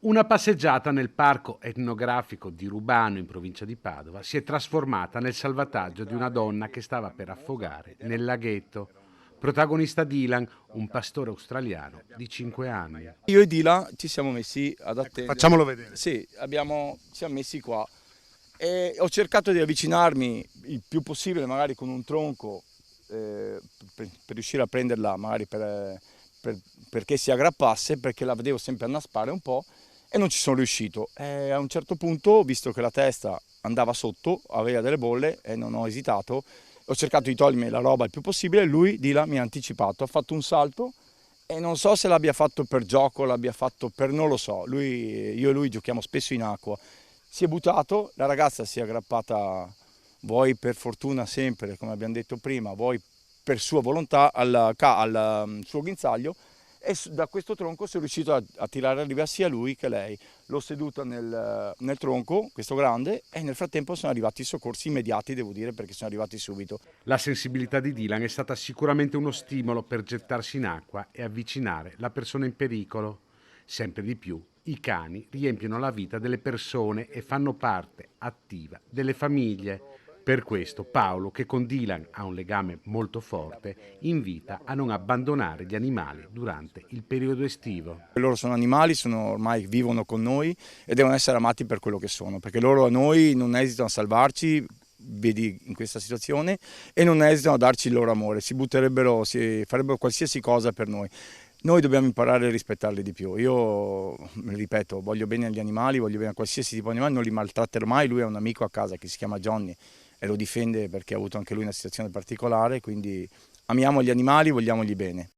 Una passeggiata nel parco etnografico di Rubano in provincia di Padova si è trasformata nel salvataggio di una donna che stava per affogare nel laghetto. Protagonista Dylan, un pastore australiano di 5 anni. Io e Dila ci siamo messi ad Ecco, attendere. facciamolo vedere. Sì, ci siamo messi qua e ho cercato di avvicinarmi il più possibile, magari con un tronco, per riuscire a prenderla, magari perché si aggrappasse, perché la vedevo sempre annaspare un po' e non ci sono riuscito. E a un certo punto, visto che la testa andava sotto, aveva delle bolle e non ho esitato, ho cercato di togliermi la roba il più possibile, lui, Dila, mi ha anticipato, ha fatto un salto. E non so se l'abbia fatto per gioco, l'abbia fatto per non lo so. Io e lui giochiamo spesso in acqua. Si è buttato, la ragazza si è aggrappata, vuoi per fortuna sempre, come abbiamo detto prima, vuoi per sua volontà al suo guinzaglio e da questo tronco sono riuscito a tirare a riva sia lui che lei. L'ho seduta nel tronco, questo grande, e nel frattempo sono arrivati i soccorsi immediati, devo dire, perché sono arrivati subito. La sensibilità di Dylan è stata sicuramente uno stimolo per gettarsi in acqua e avvicinare la persona in pericolo. Sempre di più, i cani riempiono la vita delle persone e fanno parte attiva delle famiglie. Per questo Paolo, che con Dylan ha un legame molto forte, invita a non abbandonare gli animali durante il periodo estivo. Loro sono animali, ormai vivono con noi e devono essere amati per quello che sono, perché loro a noi non esitano a salvarci, vedi in questa situazione, e non esitano a darci il loro amore, si farebbero qualsiasi cosa per noi. Noi dobbiamo imparare a rispettarli di più. Io, ripeto, voglio bene agli animali, voglio bene a qualsiasi tipo di animale, non li maltratterò mai. Lui ha un amico a casa che si chiama Johnny e lo difende perché ha avuto anche lui una situazione particolare, quindi amiamo gli animali, vogliamogli bene.